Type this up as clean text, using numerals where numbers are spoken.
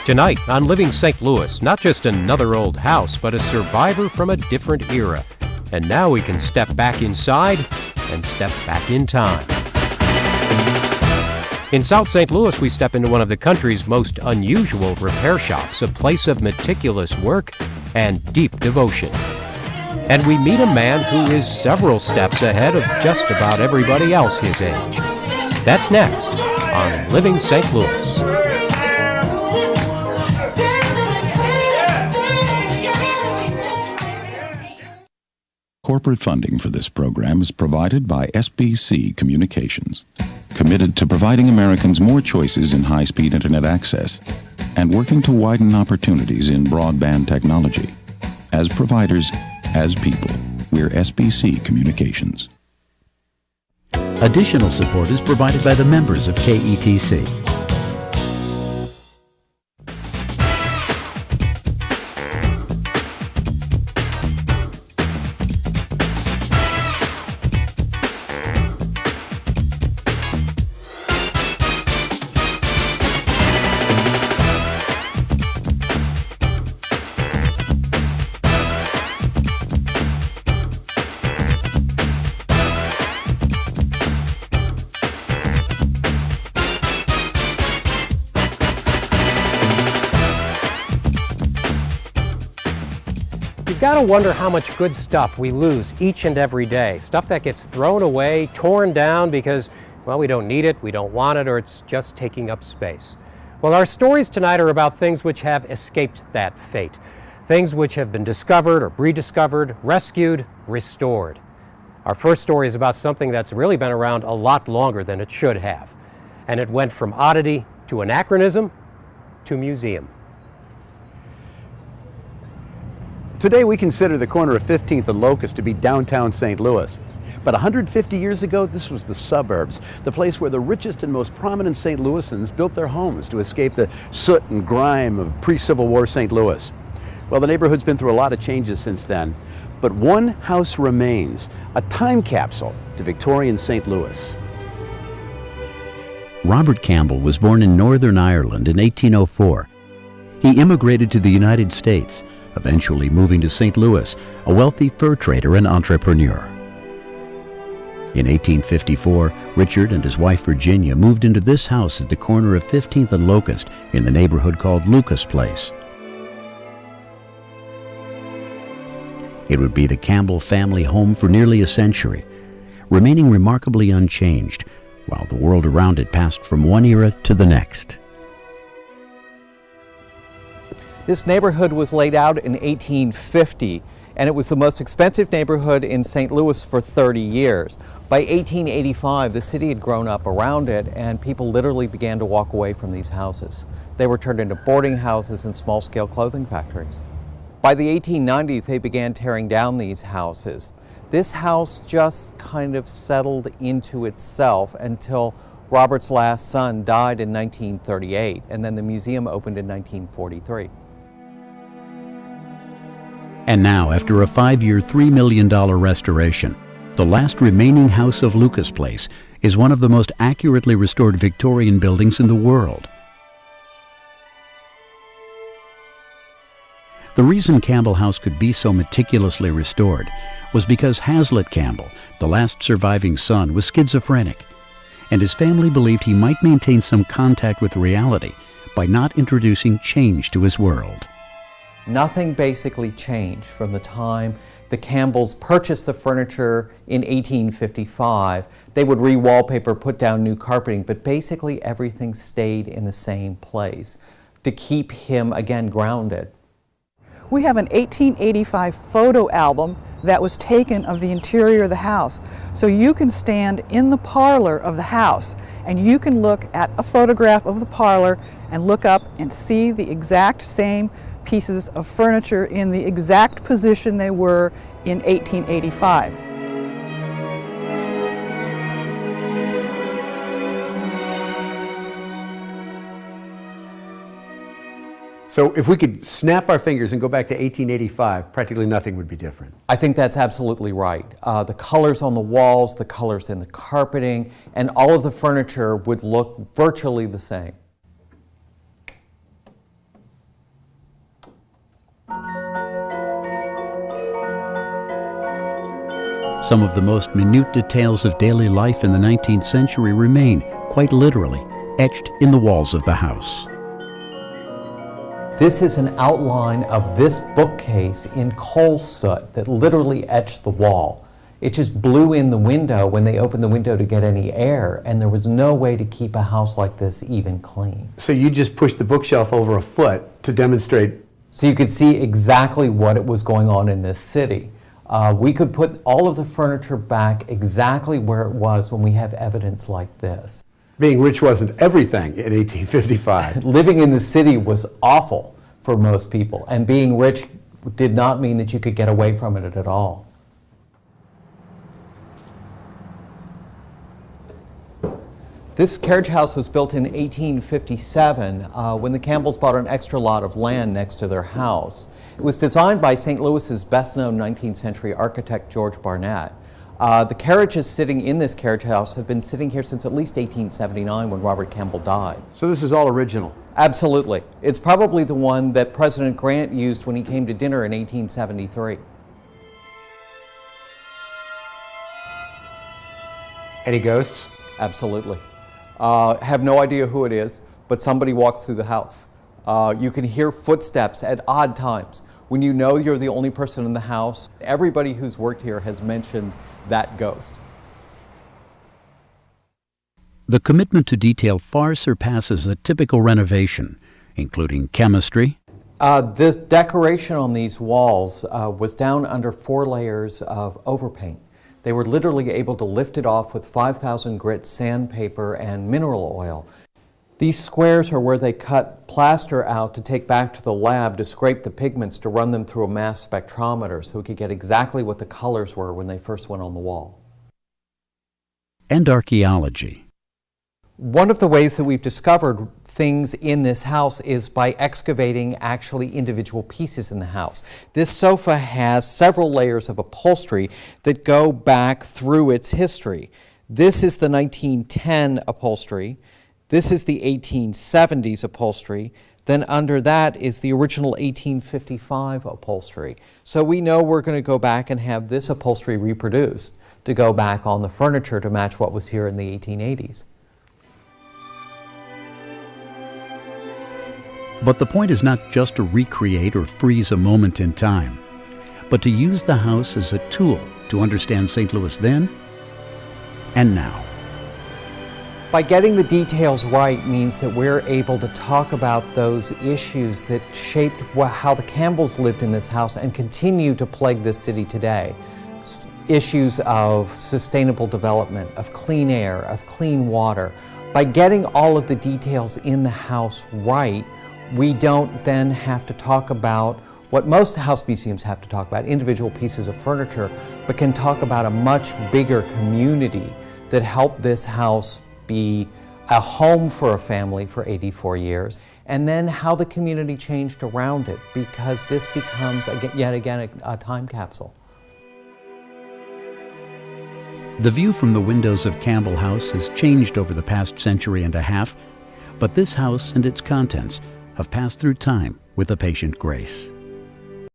Tonight on Living St. Louis, not just another old house, but a survivor from a different era. And now we can step back inside and step back in time. In South St. Louis, we step into one of the country's most unusual repair shops, a place of meticulous work and deep devotion. And we meet a man who is several steps ahead of just about everybody else his age. That's next on Living St. Louis. Corporate funding for this program is provided by SBC Communications, committed to providing Americans more choices in high-speed internet access and working to widen opportunities in broadband technology. As providers, as people, we're SBC Communications. Additional support is provided by the members of KETC. You've got to wonder how much good stuff we lose each and every day. Stuff that gets thrown away, torn down because, well, we don't need it, we don't want it, or it's just taking up space. Well, our stories tonight are about things which have escaped that fate. Things which have been discovered or rediscovered, rescued, restored. Our first story is about something that's really been around a lot longer than it should have. And it went from oddity to anachronism to museum. Today we consider the corner of 15th and Locust to be downtown St. Louis. But 150 years ago, this was the suburbs, the place where the richest and most prominent St. Louisans built their homes to escape the soot and grime of pre-Civil War St. Louis. Well, the neighborhood's been through a lot of changes since then, but one house remains, a time capsule to Victorian St. Louis. Robert Campbell was born in Northern Ireland in 1804. He immigrated to the United States, eventually moving to St. Louis, a wealthy fur trader and entrepreneur. In 1854, Richard and his wife Virginia moved into this house at the corner of 15th and Locust in the neighborhood called Lucas Place. It would be the Campbell family home for nearly a century, remaining remarkably unchanged, while the world around it passed from one era to the next. This neighborhood was laid out in 1850, and it was the most expensive neighborhood in St. Louis for 30 years. By 1885, the city had grown up around it, and people literally began to walk away from these houses. They were turned into boarding houses and small-scale clothing factories. By the 1890s, they began tearing down these houses. This house just kind of settled into itself until Robert's last son died in 1938, and then the museum opened in 1943. And now, after a 5-year, $3 million restoration, the last remaining house of Lucas Place is one of the most accurately restored Victorian buildings in the world. The reason Campbell House could be so meticulously restored was because Hazlitt Campbell, the last surviving son, was schizophrenic, and his family believed he might maintain some contact with reality by not introducing change to his world. Nothing basically changed from the time the Campbells purchased the furniture in 1855. They would re-wallpaper, put down new carpeting, but basically everything stayed in the same place to keep him, again, grounded. We have an 1885 photo album that was taken of the interior of the house. So you can stand in the parlor of the house and you can look at a photograph of the parlor and look up and see the exact same pieces of furniture in the exact position they were in 1885. So if we could snap our fingers and go back to 1885, practically nothing would be different. I think that's absolutely right. The colors on the walls, the colors in the carpeting, and all of the furniture would look virtually the same. Some of the most minute details of daily life in the 19th century remain, quite literally, etched in the walls of the house. This is an outline of this bookcase in coal soot that literally etched the wall. It just blew in the window when they opened the window to get any air, and there was no way to keep a house like this even clean. So you just pushed the bookshelf over a foot to demonstrate. So you could see exactly what it was going on in this city. We could put all of the furniture back exactly where it was when we have evidence like this. Being rich wasn't everything in 1855. Living in the city was awful for most people, and being rich did not mean that you could get away from it at all. This carriage house was built in 1857 when the Campbells bought an extra lot of land next to their house. It was designed by St. Louis's best-known 19th century architect George Barnett. The carriages sitting in this carriage house have been sitting here since at least 1879 when Robert Campbell died. So this is all original? Absolutely. It's probably the one that President Grant used when he came to dinner in 1873. Any ghosts? Absolutely. Have no idea who it is, but somebody walks through the house. You can hear footsteps at odd times. When you know you're the only person in the house, everybody who's worked here has mentioned that ghost. The commitment to detail far surpasses a typical renovation, including chemistry. This decoration on these walls was down under 4 layers of overpaint. They were literally able to lift it off with 5,000 grit sandpaper and mineral oil. These squares are where they cut plaster out to take back to the lab to scrape the pigments to run them through a mass spectrometer so we could get exactly what the colors were when they first went on the wall. And archaeology. One of the ways that we've discovered things in this house is by excavating actually individual pieces in the house. This sofa has several layers of upholstery that go back through its history. This is the 1910 upholstery. This is the 1870s upholstery. Then under that is the original 1855 upholstery. So we know we're going to go back and have this upholstery reproduced to go back on the furniture to match what was here in the 1880s. But the point is not just to recreate or freeze a moment in time, but to use the house as a tool to understand St. Louis then and now. By getting the details right means that we're able to talk about those issues that shaped how the Campbells lived in this house and continue to plague this city today. Issues of sustainable development, of clean air, of clean water. By getting all of the details in the house right, we don't then have to talk about what most house museums have to talk about, individual pieces of furniture, but can talk about a much bigger community that helped this house be a home for a family for 84 years, and then how the community changed around it, because this becomes, yet again, a time capsule. The view from the windows of Campbell House has changed over the past century and a half, but this house and its contents have passed through time with a patient grace.